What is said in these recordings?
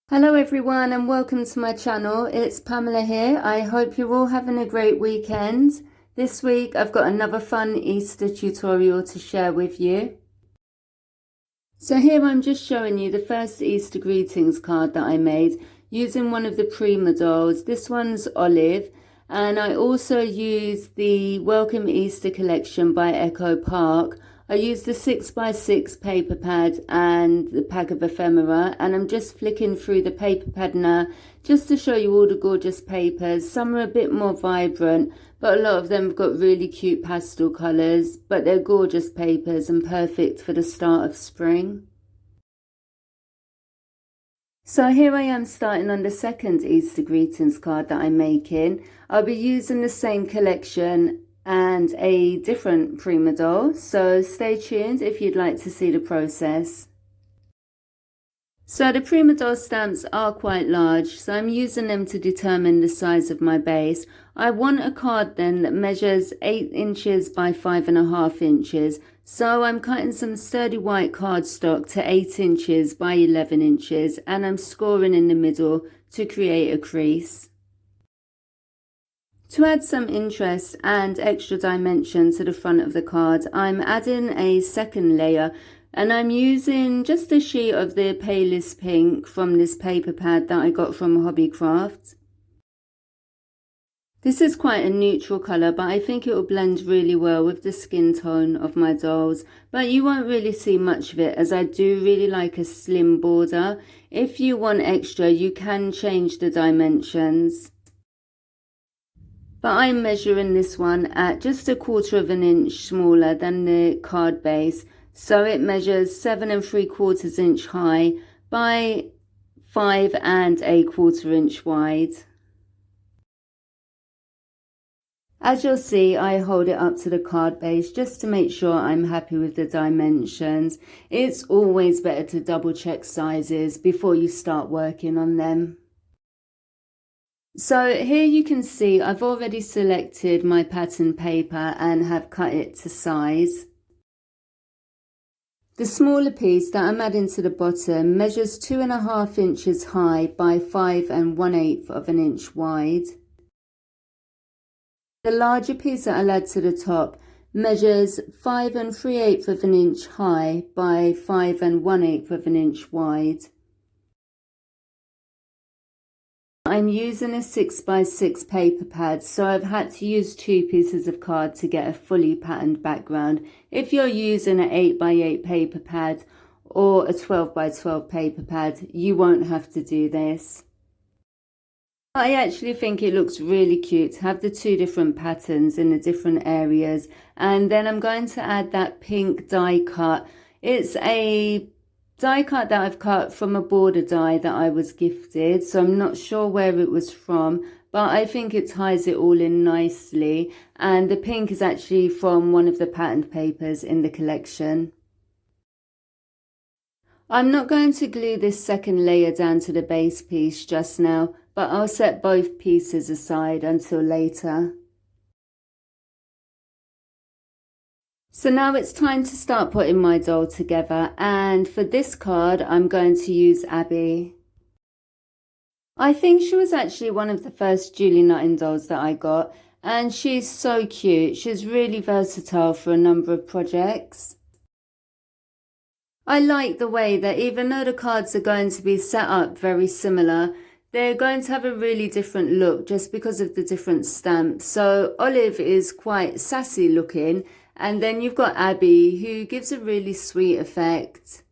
Hello everyone and welcome to my channel. It's Pamela here. I hope you're all having a great weekend. This week I've got another fun Easter tutorial to share with you. So here I'm just showing you the first Easter greetings card that I made using one of the Prima dolls. This one's Olive, and I also used the Welcome Easter collection by Echo Park. I used the 6x6 paper pad and the pack of ephemera, and I'm just flicking through the paper pad now just to show you all the gorgeous papers. Some are a bit more vibrant, but a lot of them have got really cute pastel colours, but they're gorgeous papers and perfect for the start of spring. So here I am starting on the second Easter greetings card that I'm making. I'll be using the same collection and a different Prima doll, so stay tuned if you'd like to see the process. So the Prima doll stamps are quite large, so I'm using them to determine the size of my base. I want a card then that measures 8 inches by 5.5 inches, so I'm cutting some sturdy white cardstock to 8 inches by 11 inches, and I'm scoring in the middle to create a crease. To add some interest and extra dimension to the front of the card, I'm adding a second layer, and I'm using just a sheet of the palest pink from this paper pad that I got from Hobbycraft. This is quite a neutral colour, but I think it will blend really well with the skin tone of my dolls, but you won't really see much of it as I do really like a slim border. If you want extra, you can change the dimensions. But I'm measuring this one at just 1/4 inch smaller than the card base, so it measures 7 3/4 inch high by 5 1/4 inch wide. As you'll see, I hold it up to the card base just to make sure I'm happy with the dimensions. It's always better to double check sizes before you start working on them. So here you can see I've already selected my pattern paper and have cut it to size. The smaller piece that I'm adding to the bottom measures 2.5 inches high by 5 1/8 inch wide. The larger piece that I'll add to the top measures 5 3/8 inch high by 5 1/8 inch wide. I'm using a 6x6 paper pad, so I've had to use 2 pieces of card to get a fully patterned background. If you're using an 8x8 paper pad or a 12x12 paper pad, you won't have to do this. I actually think it looks really cute to have the 2 different patterns in the different areas, and then I'm going to add that pink die cut. It's a die cut that I've cut from a border die that I was gifted, so I'm not sure where it was from, but I think it ties it all in nicely, and the pink is actually from one of the patterned papers in the collection. I'm not going to glue this second layer down to the base piece just now, but I'll set both pieces aside until later. So now it's time to start putting my doll together, and for this card I'm going to use Abbey. I think she was actually one of the first Julie Nutting dolls that I got, and she's so cute. She's really versatile for a number of projects. I like the way that even though the cards are going to be set up very similar, they're going to have a really different look just because of the different stamps. So Olive is quite sassy looking, and then you've got Abbey, who gives a really sweet effect.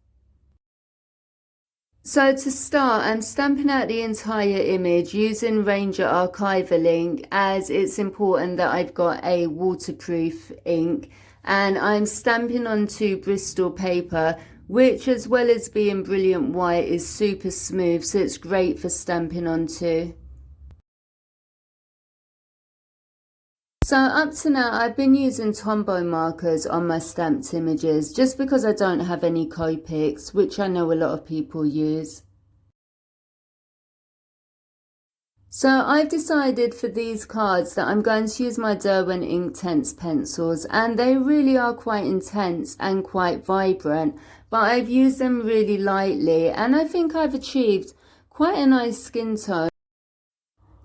So to start, I'm stamping out the entire image using Ranger Archival ink, as it's important that I've got a waterproof ink, and I'm stamping onto Bristol paper, which, as well as being brilliant white, is super smooth, so it's great for stamping onto. So up to now I've been using Tombow markers on my stamped images just because I don't have any Copics, which I know a lot of people use. So I've decided for these cards that I'm going to use my Derwent Inktense pencils, and they really are quite intense and quite vibrant, but I've used them really lightly, and I think I've achieved quite a nice skin tone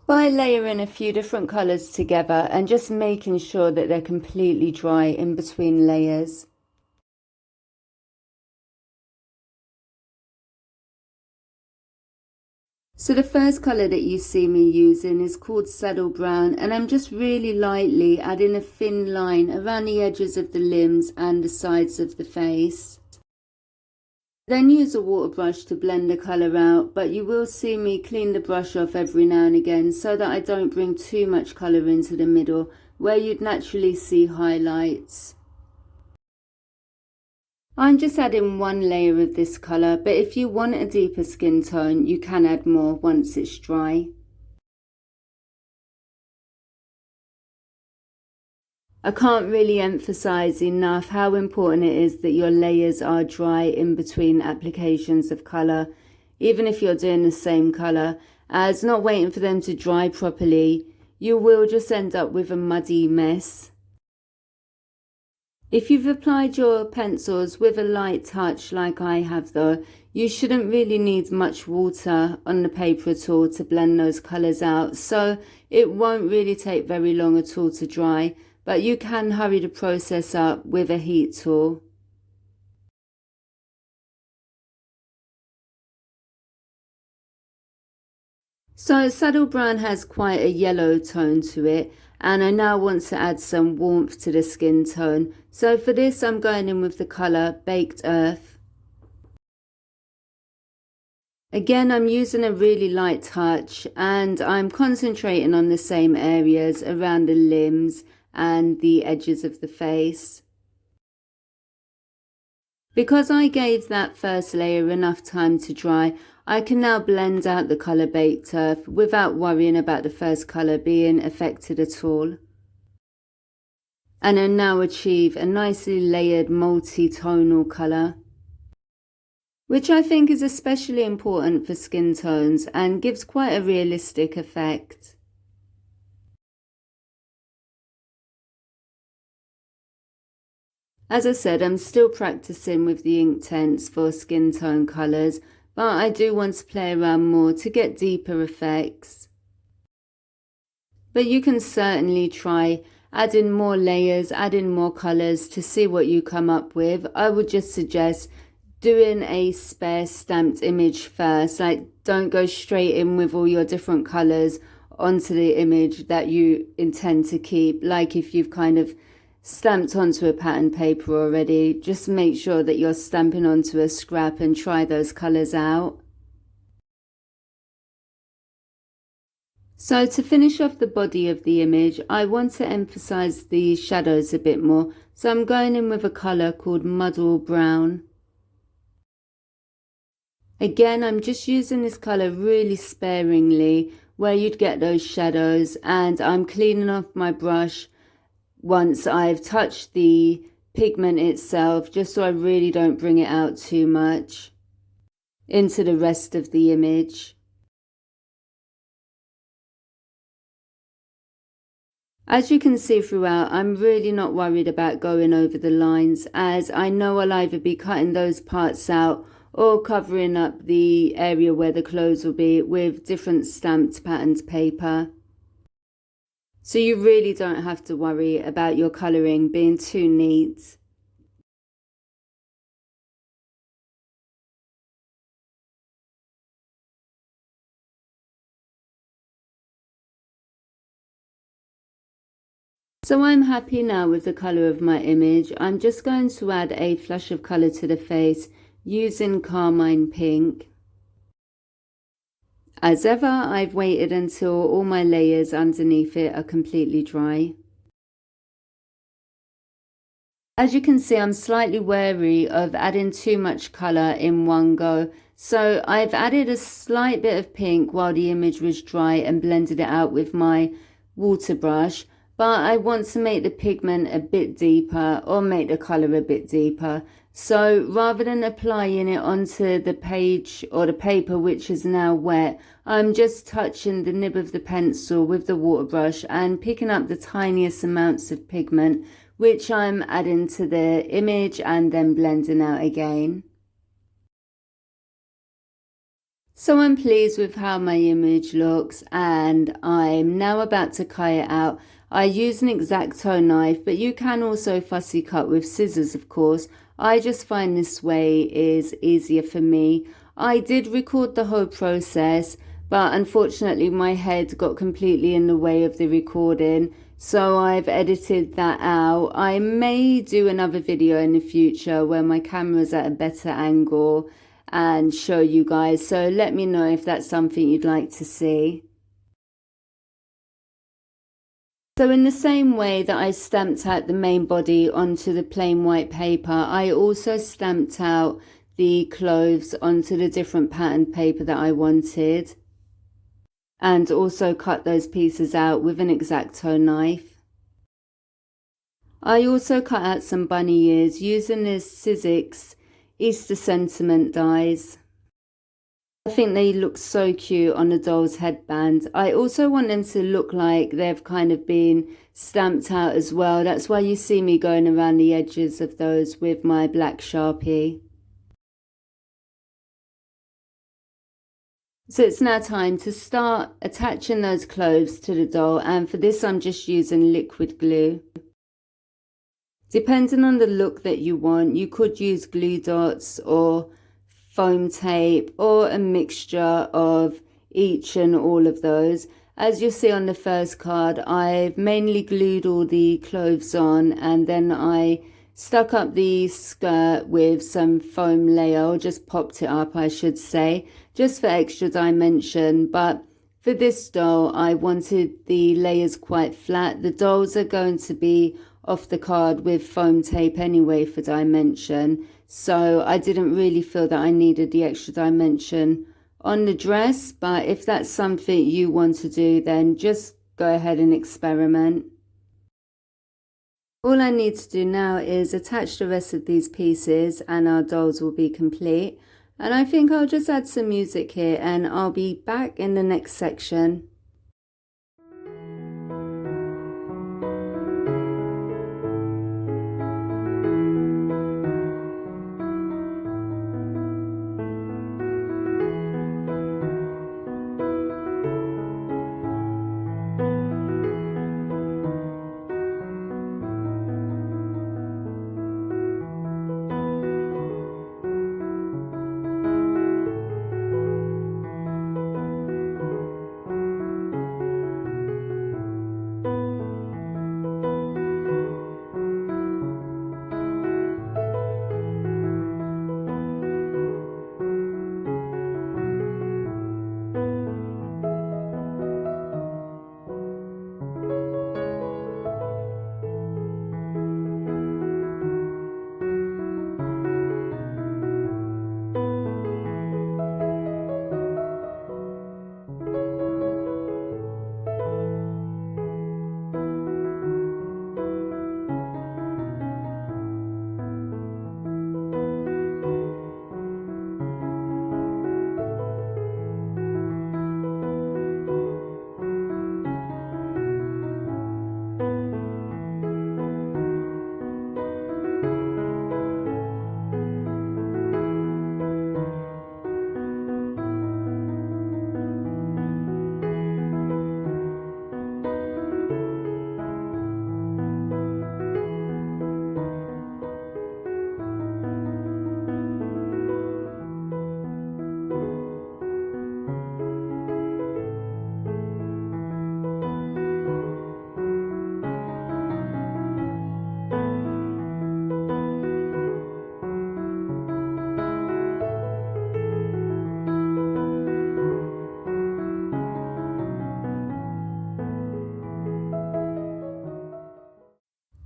by layering a few different colours together and just making sure that they're completely dry in between layers. So the first colour that you see me using is called Saddle Brown, and I'm just really lightly adding a thin line around the edges of the limbs and the sides of the face. Then use a water brush to blend the colour out, but you will see me clean the brush off every now and again so that I don't bring too much colour into the middle where you'd naturally see highlights. I'm just adding one layer of this colour, but if you want a deeper skin tone, you can add more once it's dry. I can't really emphasise enough how important it is that your layers are dry in between applications of colour, even if you're doing the same colour, as not waiting for them to dry properly, you will just end up with a muddy mess. If you've applied your pencils with a light touch like I have though, you shouldn't really need much water on the paper at all to blend those colours out, so it won't really take very long at all to dry, but you can hurry the process up with a heat tool. So Saddle Brown has quite a yellow tone to it, and I now want to add some warmth to the skin tone. So for this I'm going in with the colour Baked Earth. Again, I'm using a really light touch and I'm concentrating on the same areas around the limbs and the edges of the face. Because I gave that first layer enough time to dry, I can now blend out the colour Baked Earth without worrying about the first colour being affected at all. And I now achieve a nicely layered multi-tonal colour, which I think is especially important for skin tones and gives quite a realistic effect. As I said, I'm still practicing with the Inktense for skin tone colours, but I do want to play around more to get deeper effects. But you can certainly try adding more layers, adding more colours to see what you come up with. I would just suggest doing a spare stamped image first, like don't go straight in with all your different colours onto the image that you intend to keep. Like if you've kind of stamped onto a pattern paper already, just make sure that you're stamping onto a scrap and try those colours out. So to finish off the body of the image, I want to emphasise the shadows a bit more, so I'm going in with a colour called Muddle Brown. Again, I'm just using this colour really sparingly where you'd get those shadows, and I'm cleaning off my brush once I've touched the pigment itself, just so I really don't bring it out too much into the rest of the image. As you can see throughout, I'm really not worried about going over the lines, as I know I'll either be cutting those parts out or covering up the area where the clothes will be with different stamped patterned paper. So you really don't have to worry about your colouring being too neat. So I'm happy now with the colour of my image. I'm just going to add a flush of colour to the face using Carmine Pink. As ever, I've waited until all my layers underneath it are completely dry. As you can see, I'm slightly wary of adding too much colour in one go, so I've added a slight bit of pink while the image was dry and blended it out with my water brush, but I want to make the pigment a bit deeper or make the colour a bit deeper. So rather than applying it onto the page or the paper which is now wet, I'm just touching the nib of the pencil with the water brush and picking up the tiniest amounts of pigment which I'm adding to the image and then blending out again. So I'm pleased with how my image looks, and I'm now about to cut it out. I use an X-Acto knife, but you can also fussy cut with scissors, of course. I just find this way is easier for me. I did record the whole process, but unfortunately my head got completely in the way of the recording, so I've edited that out. I may do another video in the future where my camera's at a better angle and show you guys, so let me know if that's something you'd like to see. So in the same way that I stamped out the main body onto the plain white paper, I also stamped out the clothes onto the different patterned paper that I wanted, and also cut those pieces out with an X-Acto knife. I also cut out some bunny ears using this Sizzix Easter sentiment dies. I think they look so cute on the doll's headband. I also want them to look like they've kind of been stamped out as well. That's why you see me going around the edges of those with my black Sharpie. So it's now time to start attaching those clothes to the doll, and for this I'm just using liquid glue. Depending on the look that you want, you could use glue dots or foam tape or a mixture of each and all of those. As you'll see on the first card, I've mainly glued all the clothes on, and then I stuck up the skirt with some foam layer, or just popped it up I should say, just for extra dimension. But for this doll I wanted the layers quite flat. The dolls are going to be off the card with foam tape anyway for dimension, so I didn't really feel that I needed the extra dimension on the dress. But if that's something you want to do, then just go ahead and experiment. All I need to do now is attach the rest of these pieces and our dolls will be complete. And I think I'll just add some music here and I'll be back in the next section.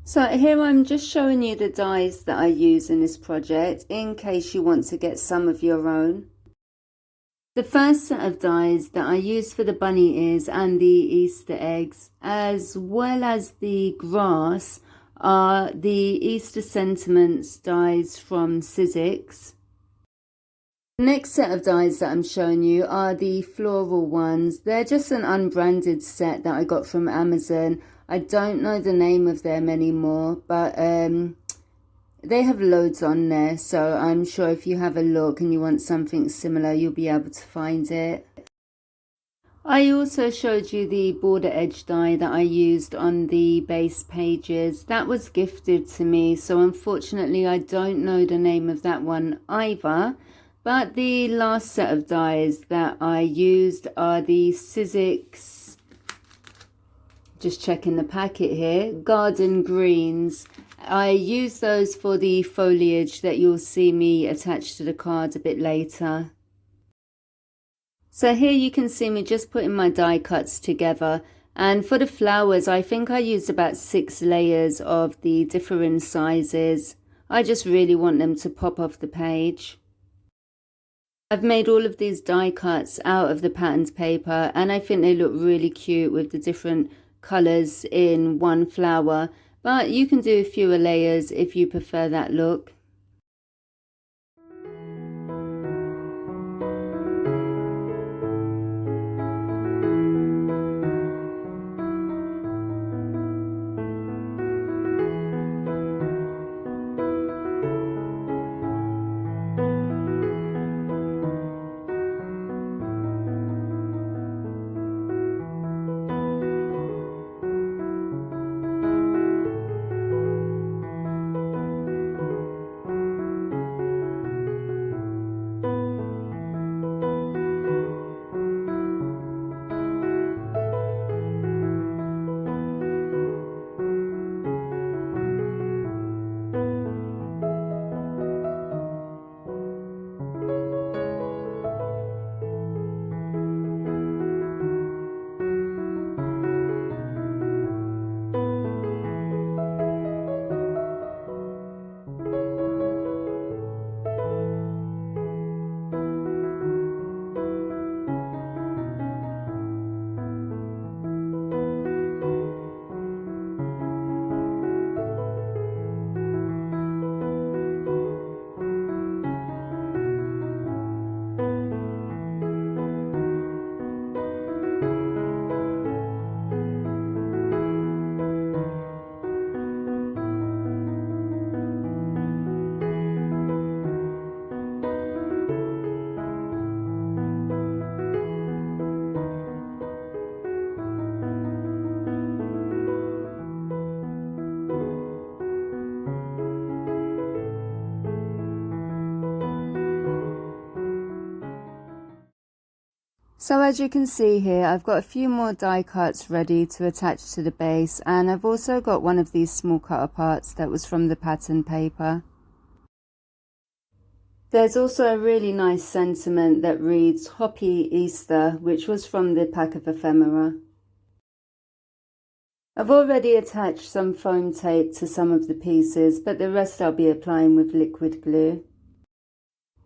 So here I'm just showing you the dies that I use in this project in case you want to get some of your own. The first set of dies that I use for the bunny ears and the Easter eggs, as well as the grass, are the Easter sentiments dies from Sizzix. The next set of dies that I'm showing you are the floral ones. They're just an unbranded set that I got from Amazon. I don't know the name of them anymore, but They have loads on there, so I'm sure if you have a look and you want something similar, you'll be able to find it. I also showed you the border edge die that I used on the base pages. That was gifted to me, so unfortunately I don't know the name of that one either. But the last set of dies that I used are the Sizzix, just checking the packet here, Garden Greens. I use those for the foliage that you'll see me attach to the card a bit later. So here you can see me just putting my die cuts together, and for the flowers I think I used about 6 layers of the differing sizes. I just really want them to pop off the page. I've made all of these die cuts out of the patterned paper, and I think they look really cute with the different colours in one flower, but you can do fewer layers if you prefer that look. So as you can see here, I've got a few more die cuts ready to attach to the base, and I've also got one of these small cutter parts that was from the pattern paper. There's also a really nice sentiment that reads Hoppy Easter, which was from the pack of ephemera. I've already attached some foam tape to some of the pieces, but the rest I'll be applying with liquid glue.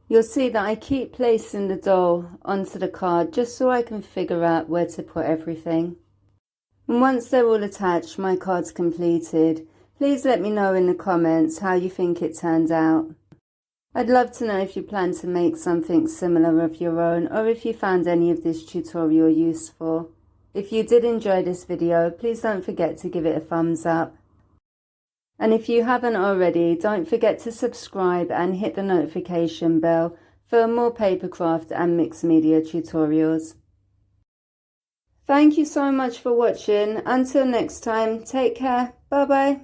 You'll see that I keep placing the doll onto the card just so I can figure out where to put everything. And once they're all attached, my card's completed. Please let me know in the comments how you think it turned out. I'd love to know if you plan to make something similar of your own, or if you found any of this tutorial useful. If you did enjoy this video, please don't forget to give it a thumbs up. And if you haven't already, don't forget to subscribe and hit the notification bell for more papercraft and mixed media tutorials. Thank you so much for watching. Until next time, take care. Bye bye.